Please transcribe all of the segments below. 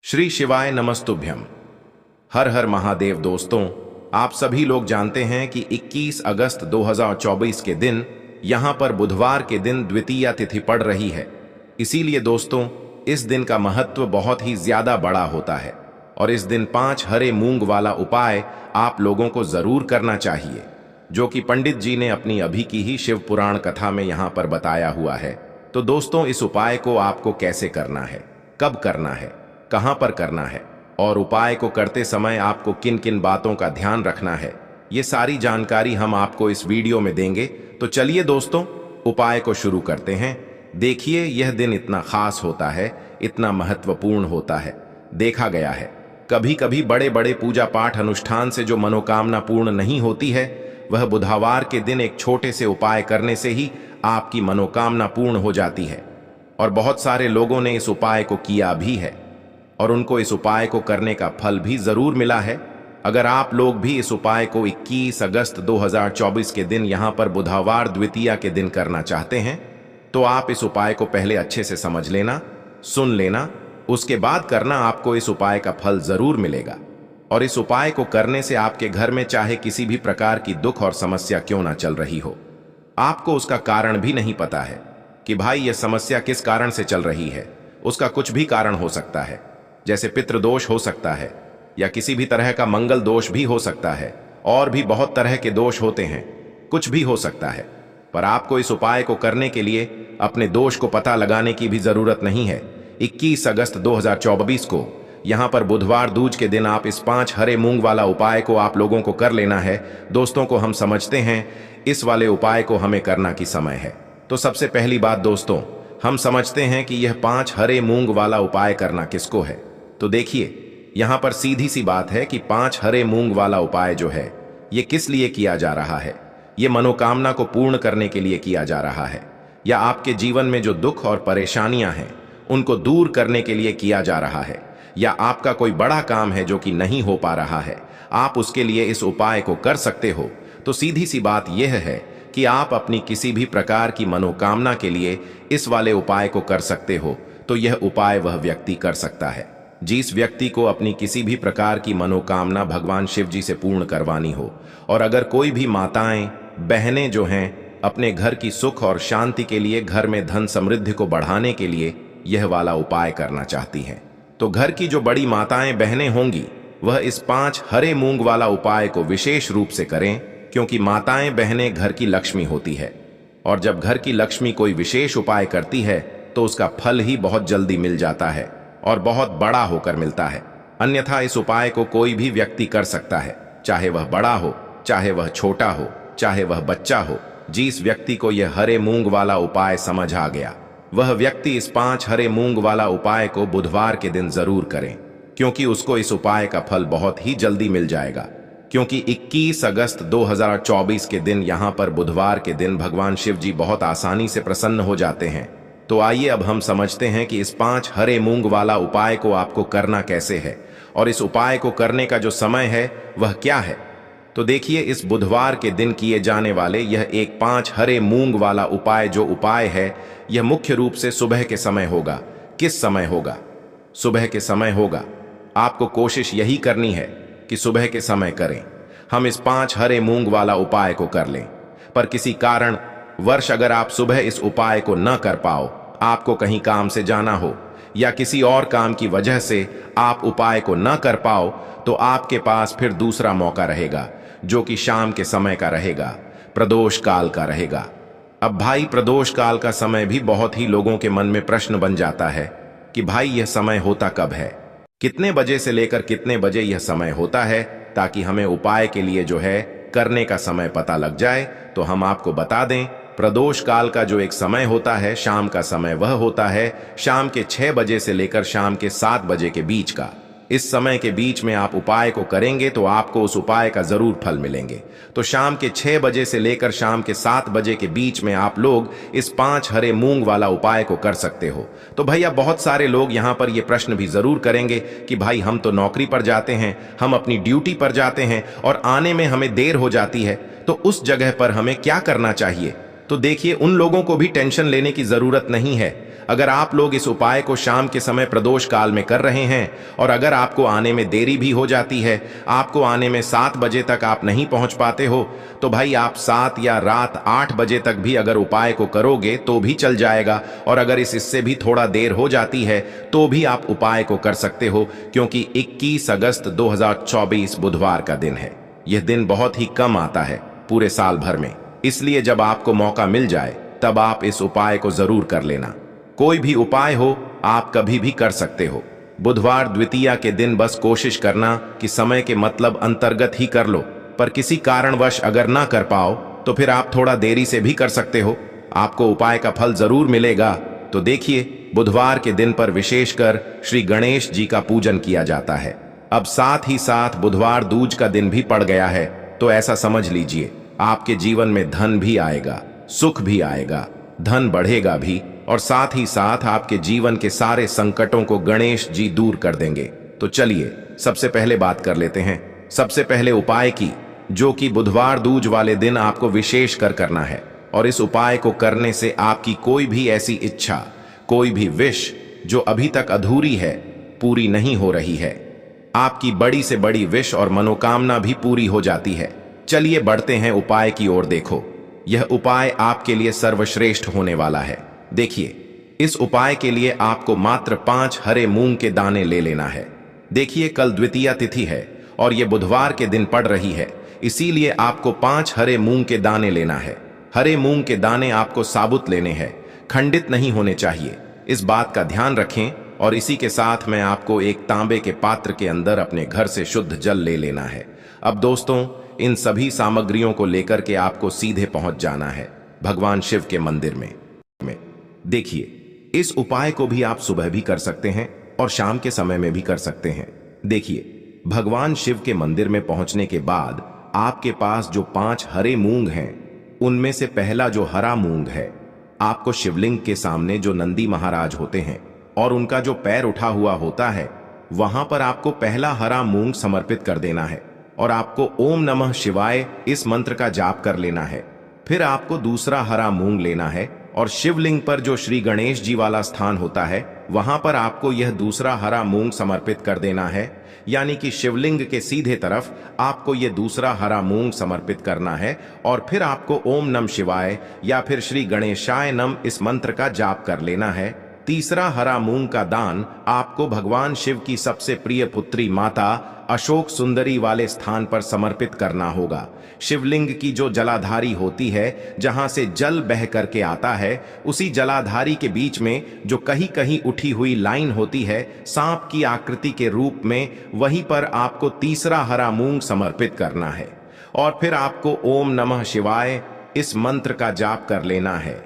श्री शिवाय नमस्तुभ्यम। हर हर महादेव। दोस्तों, आप सभी लोग जानते हैं कि 21 अगस्त 2024 के दिन यहां पर बुधवार के दिन द्वितीया तिथि पड़ रही है। इसीलिए दोस्तों, इस दिन का महत्व बहुत ही ज्यादा बड़ा होता है और इस दिन 5 हरे मूंग वाला उपाय आप लोगों को जरूर करना चाहिए, जो कि पंडित जी ने अपनी अभी की ही शिव पुराण कथा में यहां पर बताया हुआ है। तो दोस्तों, इस उपाय को आपको कैसे करना है, कब करना है, कहां पर करना है और उपाय को करते समय आपको किन किन बातों का ध्यान रखना है, ये सारी जानकारी हम आपको इस वीडियो में देंगे। तो चलिए दोस्तों, उपाय को शुरू करते हैं। देखिए, यह दिन इतना खास होता है, इतना महत्वपूर्ण होता है। देखा गया है कभी कभी बड़े बड़े पूजा पाठ अनुष्ठान से जो मनोकामना पूर्ण नहीं होती है, वह बुधवार के दिन एक छोटे से उपाय करने से ही आपकी मनोकामना पूर्ण हो जाती है। और बहुत सारे लोगों ने इस उपाय को किया भी है और उनको इस उपाय को करने का फल भी जरूर मिला है। अगर आप लोग भी इस उपाय को 21 अगस्त 2024 के दिन यहां पर बुधवार द्वितीया के दिन करना चाहते हैं, तो आप इस उपाय को पहले अच्छे से समझ लेना, सुन लेना, उसके बाद करना। आपको इस उपाय का फल जरूर मिलेगा। और इस उपाय को करने से आपके घर में चाहे किसी भी प्रकार की दुख और समस्या क्यों ना चल रही हो, आपको उसका कारण भी नहीं पता है कि भाई यह समस्या किस कारण से चल रही है। उसका कुछ भी कारण हो सकता है, जैसे पितृदोष हो सकता है या किसी भी तरह का मंगल दोष भी हो सकता है, और भी बहुत तरह के दोष होते हैं, कुछ भी हो सकता है। पर आपको इस उपाय को करने के लिए अपने दोष को पता लगाने की भी जरूरत नहीं है। 21 अगस्त 2024 को यहां पर बुधवार दूज के दिन आप इस 5 हरे मूंग वाला उपाय को आप लोगों को कर लेना है। दोस्तों को हम समझते हैं इस वाले उपाय को हमें करना की समय है। तो सबसे पहली बात दोस्तों, हम समझते हैं कि यह 5 हरे मूंग वाला उपाय करना किसको है। तो देखिए, यहां पर सीधी सी बात है कि 5 हरे मूंग वाला उपाय जो है, यह किस लिए किया जा रहा है। यह मनोकामना को पूर्ण करने के लिए किया जा रहा है, या आपके जीवन में जो दुख और परेशानियां हैं उनको दूर करने के लिए किया जा रहा है, या आपका कोई बड़ा काम है जो कि नहीं हो पा रहा है, आप उसके लिए इस उपाय को कर सकते हो। तो सीधी सी बात यह है कि आप अपनी किसी भी प्रकार की मनोकामना के लिए इस वाले उपाय को कर सकते हो। तो यह उपाय वह व्यक्ति कर सकता है जिस व्यक्ति को अपनी किसी भी प्रकार की मनोकामना भगवान शिव जी से पूर्ण करवानी हो। और अगर कोई भी माताएं बहनें जो हैं अपने घर की सुख और शांति के लिए, घर में धन समृद्धि को बढ़ाने के लिए यह वाला उपाय करना चाहती हैं, तो घर की जो बड़ी माताएं बहनें होंगी वह इस 5 हरे मूंग वाला उपाय को विशेष रूप से करें, क्योंकि माताएं बहनें घर की लक्ष्मी होती है। और जब घर की लक्ष्मी कोई विशेष उपाय करती है तो उसका फल ही बहुत जल्दी मिल जाता है और बहुत बड़ा होकर मिलता है। अन्यथा इस उपाय को कोई भी व्यक्ति कर सकता है, चाहे वह बड़ा हो, चाहे वह छोटा हो, चाहे वह बच्चा हो। जिस व्यक्ति को यह हरे मूंग वाला उपाय समझ आ गया, वह व्यक्ति इस 5 हरे मूंग वाला उपाय को बुधवार के दिन जरूर करें, क्योंकि उसको इस उपाय का फल बहुत ही जल्दी मिल जाएगा। क्योंकि 21 अगस्त 2024 के दिन यहां पर बुधवार के दिन भगवान शिव जी बहुत आसानी से प्रसन्न हो जाते हैं। तो आइए अब हम समझते हैं कि इस 5 हरे मूंग वाला उपाय को आपको करना कैसे है और इस उपाय को करने का जो समय है वह क्या है। तो देखिए, इस बुधवार के दिन किए जाने वाले यह एक 5 हरे मूंग वाला उपाय जो उपाय है, यह मुख्य रूप से सुबह के समय होगा। किस समय होगा? सुबह के समय होगा। आपको कोशिश यही करनी है कि सुबह के समय करें। हम इस 5 हरे मूंग वाला उपाय को कर लें, पर किसी कारण वर्ष अगर आप सुबह इस उपाय को न कर पाओ, आपको कहीं काम से जाना हो या किसी और काम की वजह से आप उपाय को न कर पाओ, तो आपके पास फिर दूसरा मौका रहेगा, जो कि शाम के समय का रहेगा, प्रदोष काल का रहेगा। अब भाई, प्रदोष काल का समय भी बहुत ही लोगों के मन में प्रश्न बन जाता है कि भाई यह समय होता कब है, कितने बजे से लेकर कितने बजे यह समय होता है, ताकि हमें उपाय के लिए जो है करने का समय पता लग जाए। तो हम आपको बता दें, प्रदोष काल का जो एक समय होता है, शाम का समय, वह होता है शाम के 6 बजे से लेकर शाम के 7 बजे के बीच का। इस समय के बीच में आप उपाय को करेंगे तो आपको उस उपाय का जरूर फल मिलेंगे। तो शाम के 6 बजे से लेकर शाम के 7 बजे के बीच में आप लोग इस 5 हरे मूंग वाला उपाय को कर सकते हो। तो भैया, बहुत सारे लोग यहाँ पर ये प्रश्न भी जरूर करेंगे कि भाई हम तो नौकरी पर जाते हैं, हम अपनी ड्यूटी पर जाते हैं और आने में हमें देर हो जाती है, तो उस जगह पर हमें क्या करना चाहिए। तो देखिए, उन लोगों को भी टेंशन लेने की जरूरत नहीं है। अगर आप लोग इस उपाय को शाम के समय प्रदोष काल में कर रहे हैं और अगर आपको आने में देरी भी हो जाती है, आपको आने में 7 बजे तक आप नहीं पहुंच पाते हो, तो भाई आप 7 या रात 8 बजे तक भी अगर उपाय को करोगे तो भी चल जाएगा। और अगर इससे भी थोड़ा देर हो जाती है तो भी आप उपाय को कर सकते हो, क्योंकि 21 अगस्त 2024 बुधवार का दिन है। यह दिन बहुत ही कम आता है पूरे साल भर में, इसलिए जब आपको मौका मिल जाए तब आप इस उपाय को जरूर कर लेना। कोई भी उपाय हो आप कभी भी कर सकते हो। बुधवार द्वितीया के दिन बस कोशिश करना कि समय के मतलब अंतर्गत ही कर लो, पर किसी कारणवश अगर ना कर पाओ तो फिर आप थोड़ा देरी से भी कर सकते हो, आपको उपाय का फल जरूर मिलेगा। तो देखिए, बुधवार के दिन पर विशेषकर श्री गणेश जी का पूजन किया जाता है। अब साथ ही साथ बुधवार दूज का दिन भी पड़ गया है, तो ऐसा समझ लीजिए आपके जीवन में धन भी आएगा, सुख भी आएगा, धन बढ़ेगा भी, और साथ ही साथ आपके जीवन के सारे संकटों को गणेश जी दूर कर देंगे। तो चलिए सबसे पहले बात कर लेते हैं सबसे पहले उपाय की, जो कि बुधवार दूज वाले दिन आपको विशेष कर करना है। और इस उपाय को करने से आपकी कोई भी ऐसी इच्छा, कोई भी विश जो अभी तक अधूरी है, पूरी नहीं हो रही है। आपकी बड़ी से बड़ी विश और मनोकामना भी पूरी हो जाती है। चलिए बढ़ते हैं उपाय की ओर। देखो, यह उपाय आपके लिए सर्वश्रेष्ठ होने वाला है। देखिए, इस उपाय के लिए आपको मात्र 5 हरे मूंग के दाने ले लेना है। देखिए, कल द्वितीया तिथि है और यह बुधवार के दिन पड़ रही है, इसीलिए आपको 5 हरे मूंग के दाने लेना है। हरे मूंग के दाने आपको साबुत लेने हैं, खंडित नहीं होने चाहिए, इस बात का ध्यान रखें। और इसी के साथ में आपको एक तांबे के पात्र के अंदर अपने घर से शुद्ध जल ले लेना है। अब दोस्तों, इन सभी सामग्रियों को लेकर के आपको सीधे पहुंच जाना है भगवान शिव के मंदिर में। देखिए, इस उपाय को भी आप सुबह भी कर सकते हैं और शाम के समय में भी कर सकते हैं। देखिए, भगवान शिव के मंदिर में पहुंचने के बाद आपके पास जो 5 हरे मूंग हैं, उनमें से पहला जो हरा मूंग है, आपको शिवलिंग के सामने जो नंदी महाराज होते हैं और उनका जो पैर उठा हुआ होता है, वहां पर आपको पहला हरा मूंग समर्पित कर देना है और आपको ओम नमः शिवाय इस मंत्र का जाप कर लेना है। फिर आपको दूसरा हरा मूंग लेना है और शिवलिंग पर जो श्री गणेश जी वाला स्थान होता है, वहां पर आपको यह दूसरा हरा मूंग समर्पित कर देना है। यानी कि शिवलिंग के सीधे तरफ आपको यह दूसरा हरा मूंग समर्पित करना है और फिर आपको ओम नमः शिवाय या फिर श्री गणेशाय नम इस मंत्र का जाप कर लेना है। तीसरा हरा मूंग का दान आपको भगवान शिव की सबसे प्रिय पुत्री माता अशोक सुंदरी वाले स्थान पर समर्पित करना होगा। शिवलिंग की जो जलाधारी होती है, जहां से जल बह करके आता है, उसी जलाधारी के बीच में जो कहीं कहीं उठी हुई लाइन होती है सांप की आकृति के रूप में, वहीं पर आपको तीसरा हरा मूंग समर्पित करना है और फिर आपको ओम नमः शिवाय इस मंत्र का जाप कर लेना है।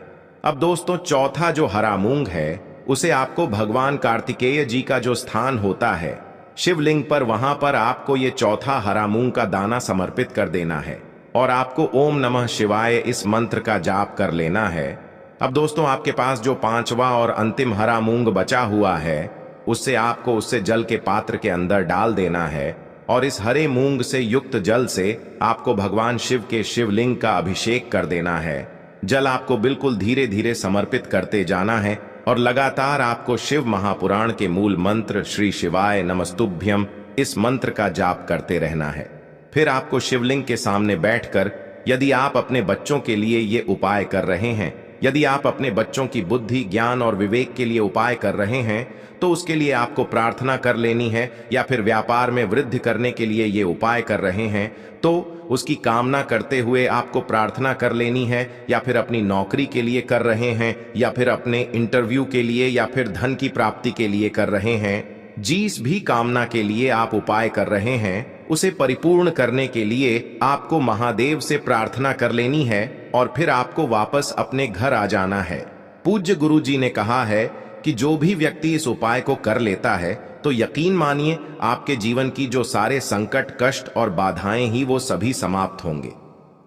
अब दोस्तों, चौथा जो हरा मूंग है, उसे आपको भगवान कार्तिकेय जी का जो स्थान होता है शिवलिंग पर, वहां पर आपको ये चौथा हरा मूंग का दाना समर्पित कर देना है और आपको ओम नमः शिवाय इस मंत्र का जाप कर लेना है। अब दोस्तों, आपके पास जो 5वां और अंतिम हरा मूंग बचा हुआ है, उससे आपको उससे जल के पात्र के अंदर डाल देना है और इस हरे मूंग से युक्त जल से आपको भगवान शिव के शिवलिंग का अभिषेक कर देना है। जल आपको बिल्कुल धीरे धीरे समर्पित करते जाना है और लगातार आपको शिव महापुराण के मूल मंत्र श्री शिवाय नमस्तुभ्यम इस मंत्र का जाप करते रहना है। फिर आपको शिवलिंग के सामने बैठकर, यदि आप अपने बच्चों के लिए ये उपाय कर रहे हैं, यदि आप अपने बच्चों की बुद्धि, ज्ञान और विवेक के लिए उपाय कर रहे हैं, तो उसके लिए आपको प्रार्थना कर लेनी है, या फिर व्यापार में वृद्धि करने के लिए ये उपाय कर रहे हैं तो उसकी कामना करते हुए आपको प्रार्थना कर लेनी है, या फिर अपनी नौकरी के लिए कर रहे हैं, या फिर अपने इंटरव्यू के लिए, या फिर धन की प्राप्ति के लिए कर रहे हैं। जिस भी कामना के लिए आप उपाय कर रहे हैं, उसे परिपूर्ण करने के लिए आपको महादेव से प्रार्थना कर लेनी है और फिर आपको वापस अपने घर आ जाना है। पूज्य गुरु जी ने कहा है कि जो भी व्यक्ति इस उपाय को कर लेता है, तो यकीन मानिए आपके जीवन की जो सारे संकट, कष्ट और बाधाएं ही वो सभी समाप्त होंगे।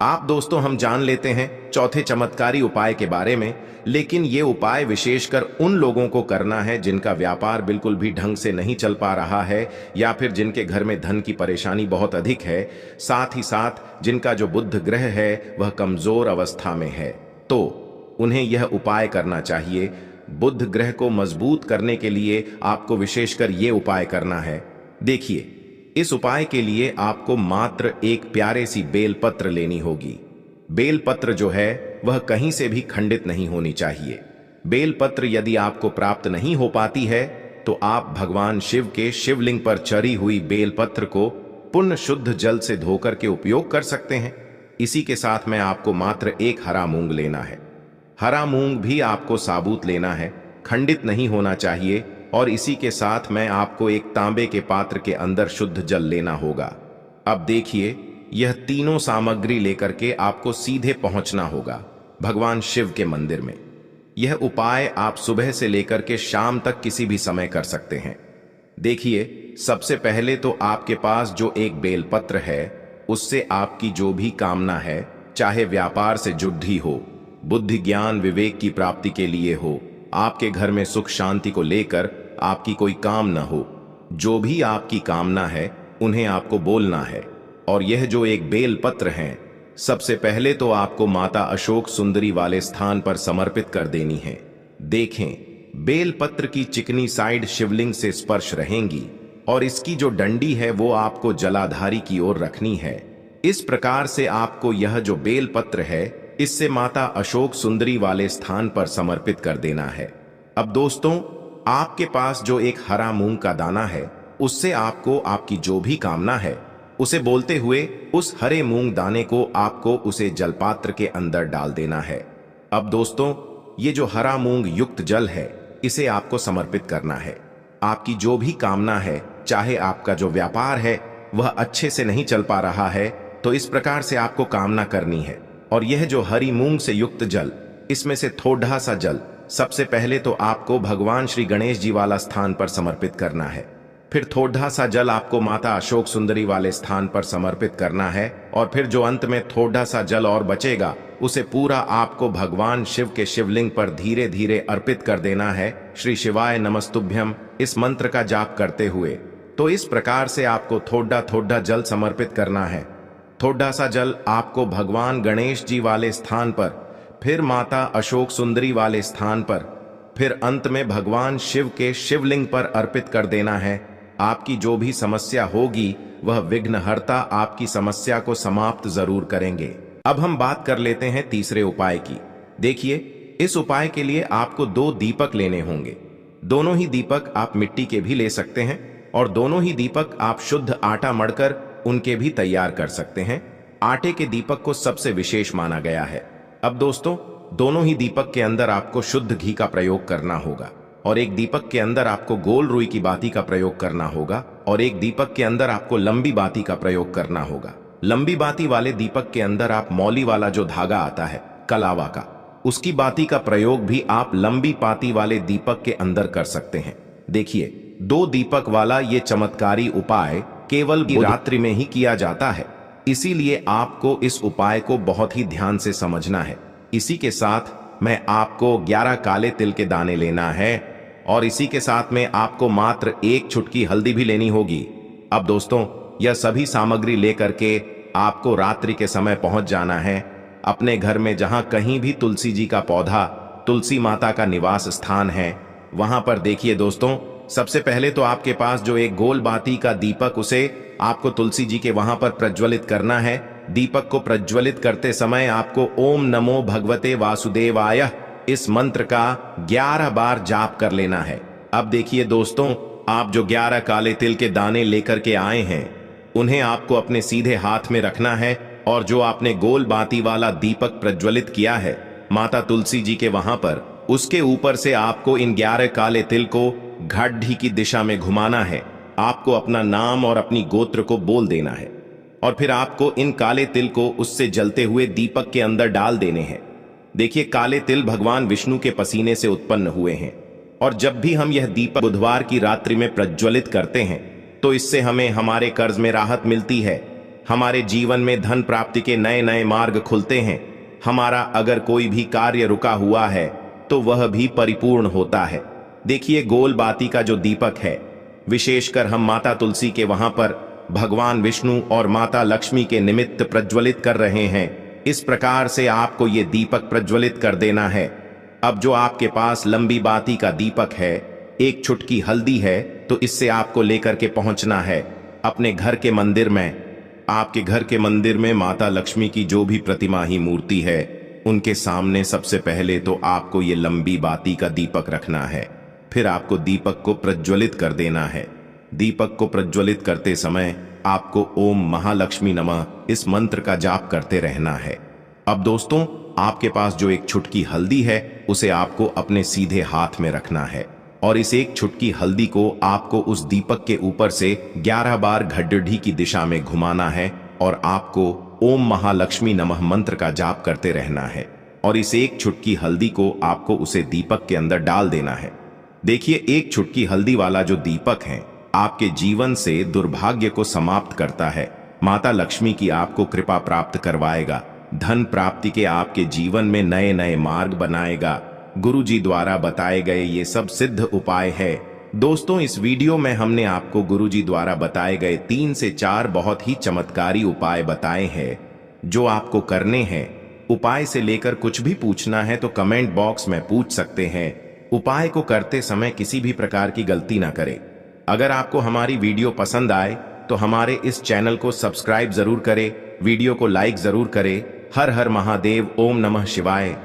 आप दोस्तों, हम जान लेते हैं चौथे चमत्कारी उपाय के बारे में, लेकिन ये उपाय विशेषकर उन लोगों को करना है जिनका व्यापार बिल्कुल भी ढंग से नहीं चल पा रहा है, या फिर जिनके घर में धन की परेशानी बहुत अधिक है, साथ ही साथ जिनका जो बुध ग्रह है वह कमजोर अवस्था में है, तो उन्हें यह उपाय करना चाहिए। बुध ग्रह को मजबूत करने के लिए आपको विशेषकर ये उपाय करना है। देखिए, इस उपाय के लिए आपको मात्र एक प्यारे सी बेलपत्र लेनी होगी। बेलपत्र जो है वह कहीं से भी खंडित नहीं होनी चाहिए। बेलपत्र यदि आपको प्राप्त नहीं हो पाती है तो आप भगवान शिव के शिवलिंग पर चढ़ी हुई बेलपत्र को पुण्य शुद्ध जल से धोकर के उपयोग कर सकते हैं। इसी के साथ में आपको मात्र एक हरा मूंग लेना है। हरा मूंग भी आपको साबुत लेना है, खंडित नहीं होना चाहिए। और इसी के साथ में आपको एक तांबे के पात्र के अंदर शुद्ध जल लेना होगा। अब देखिए, यह तीनों सामग्री लेकर के आपको सीधे पहुंचना होगा भगवान शिव के मंदिर में। यह उपाय आप सुबह से लेकर के शाम तक किसी भी समय कर सकते हैं। देखिए, सबसे पहले तो आपके पास जो एक बेलपत्र है उससे आपकी जो भी कामना है, चाहे व्यापार से जुड़ी हो, बुद्धि ज्ञान विवेक की प्राप्ति के लिए हो, आपके घर में सुख शांति को लेकर आपकी कोई काम न हो, जो भी आपकी कामना है उन्हें आपको बोलना है। और यह जो एक बेलपत्र है, सबसे पहले तो आपको माता अशोक सुंदरी वाले स्थान पर समर्पित कर देनी है। देखें, बेलपत्र की चिकनी साइड शिवलिंग से स्पर्श रहेंगी और इसकी जो डंडी है वो आपको जलाधारी की ओर रखनी है। इस प्रकार से आपको यह जो बेलपत्र है इससे माता अशोक सुंदरी वाले स्थान पर समर्पित कर देना है। अब दोस्तों, आपके पास जो एक हरा मूंग का दाना है उससे आपको आपकी जो भी कामना है उसे बोलते हुए उस हरे मूंग दाने को आपको उसे जलपात्र के अंदर डाल देना है। अब दोस्तों, ये जो हरा मूंग युक्त जल है इसे आपको समर्पित करना है। आपकी जो भी कामना है, चाहे आपका जो व्यापार है वह अच्छे से नहीं चल पा रहा है, तो इस प्रकार से आपको कामना करनी है। और यह जो हरी मूंग से युक्त जल, इसमें से थोड़ा सा जल सबसे पहले तो आपको भगवान श्री गणेश जी वाला स्थान पर समर्पित करना है। फिर थोड़ा सा जल आपको माता अशोक सुंदरी वाले स्थान पर समर्पित करना है। और फिर जो अंत में थोड़ा सा जल और बचेगा उसे पूरा आपको भगवान शिव के शिवलिंग पर धीरे धीरे अर्पित कर देना है। श्री शिवाय नमस्तुभ्यम इस मंत्र का जाप करते हुए। तो इस प्रकार से आपको थोड़ा थोड़ा जल समर्पित करना है। थोड़ा सा जल आपको भगवान गणेश जी वाले स्थान पर, फिर माता अशोक सुंदरी वाले स्थान पर, फिर अंत में भगवान शिव के शिवलिंग पर अर्पित कर देना है। आपकी जो भी समस्या होगी वह विघ्नहर्ता आपकी समस्या को समाप्त जरूर करेंगे। अब हम बात कर लेते हैं तीसरे उपाय की। देखिए, इस उपाय के लिए आपको 2 दीपक लेने होंगे। दोनों ही दीपक आप मिट्टी के भी ले सकते हैं और दोनों ही दीपक आप शुद्ध आटा मढ़कर उनके भी तैयार कर सकते हैं। आटे के दीपक को सबसे विशेष माना गया है। अब दोस्तों, दोनों ही दीपक के अंदर आपको शुद्ध घी का प्रयोग करना होगा और एक दीपक के अंदर आपको गोल रुई की बाती का प्रयोग करना होगा और एक दीपक के अंदर आपको लंबी बाती का प्रयोग करना होगा। लंबी बाती वाले दीपक के अंदर आप मौली वाला जो धागा आता है कलावा का, उसकी बाती का प्रयोग भी आप लंबी बाती वाले दीपक के अंदर कर सकते हैं। देखिए, 2 दीपक वाला ये चमत्कारी उपाय केवल रात्रि में ही किया जाता है, इसीलिए आपको इस उपाय को बहुत ही ध्यान से समझना है। इसी के साथ में आपको 11 काले तिल के दाने लेना है और इसी के साथ में आपको मात्र 1 चुटकी हल्दी भी लेनी होगी। अब दोस्तों, यह सभी सामग्री लेकर के आपको रात्रि के समय पहुंच जाना है अपने घर में, जहां कहीं भी तुलसी जी का पौधा, तुलसी माता का निवास स्थान है, वहां पर। देखिए दोस्तों, सबसे पहले तो आपके पास जो एक गोल बाती का दीपक, उसे आपको तुलसी जी के वहां पर प्रज्वलित करना है। दीपक को प्रज्वलित करते समय आपको ओम नमो भगवते वासुदेवाय इस मंत्र का 11 बार जाप कर लेना है। अब देखिए दोस्तों, आप जो 11 काले तिल के दाने लेकर के आए हैं उन्हें आपको अपने सीधे हाथ में रखना है और जो आपने गोल बाती वाला दीपक प्रज्वलित किया है माता तुलसी जी के वहां पर, उसके ऊपर से आपको इन 11 काले तिल को घाटी की दिशा में घुमाना है। आपको अपना नाम और अपनी गोत्र को बोल देना है और फिर आपको इन काले तिल को उससे जलते हुए दीपक के अंदर डाल देने हैं। देखिए, काले तिल भगवान विष्णु के पसीने से उत्पन्न हुए हैं और जब भी हम यह दीपक बुधवार की रात्रि में प्रज्वलित करते हैं तो इससे हमें हमारे कर्ज में राहत मिलती है, हमारे जीवन में धन प्राप्ति के नए नए मार्ग खुलते हैं, हमारा अगर कोई भी कार्य रुका हुआ है तो वह भी परिपूर्ण होता है। देखिए, गोल बाती का जो दीपक है, विशेषकर हम माता तुलसी के वहां पर भगवान विष्णु और माता लक्ष्मी के निमित्त प्रज्वलित कर रहे हैं। इस प्रकार से आपको ये दीपक प्रज्वलित कर देना है अब जो आपके पास लंबी बाती का दीपक है, एक चुटकी हल्दी है, तो इससे आपको लेकर के पहुंचना है अपने घर के मंदिर में। आपके घर के मंदिर में माता लक्ष्मी की जो भी प्रतिमा ही मूर्ति है, उनके सामने सबसे पहले तो आपको ये लंबी बाती का दीपक रखना है। फिर आपको दीपक को प्रज्वलित कर देना है। दीपक को प्रज्वलित करते समय आपको ओम महालक्ष्मी नमः इस मंत्र का जाप करते रहना है। अब दोस्तों, आपके पास जो एक चुटकी हल्दी है, उसे आपको अपने सीधे हाथ में रखना है और इस एक चुटकी हल्दी को आपको उस दीपक के ऊपर से 11 बार घड्डी की दिशा में घुमाना है और आपको ओम महालक्ष्मी नमः मंत्र का जाप करते रहना है। और इस एक चुटकी हल्दी को आपको उसे दीपक के अंदर डाल देना है। देखिए, एक चुटकी हल्दी वाला जो दीपक है, आपके जीवन से दुर्भाग्य को समाप्त करता है, माता लक्ष्मी की आपको कृपा प्राप्त करवाएगा, धन प्राप्ति के आपके जीवन में नए नए मार्ग बनाएगा। गुरुजी द्वारा बताए गए ये सब सिद्ध उपाय है। दोस्तों, इस वीडियो में हमने आपको गुरुजी द्वारा बताए गए 3 से 4 बहुत ही चमत्कारी उपाय बताए हैं जो आपको करने हैं। उपाय से लेकर कुछ भी पूछना है तो कमेंट बॉक्स में पूछ सकते हैं। उपाय को करते समय किसी भी प्रकार की गलती ना करें। अगर आपको हमारी वीडियो पसंद आए तो हमारे इस चैनल को सब्सक्राइब जरूर करें, वीडियो को लाइक जरूर करें। हर हर महादेव, ओम नमः शिवाय।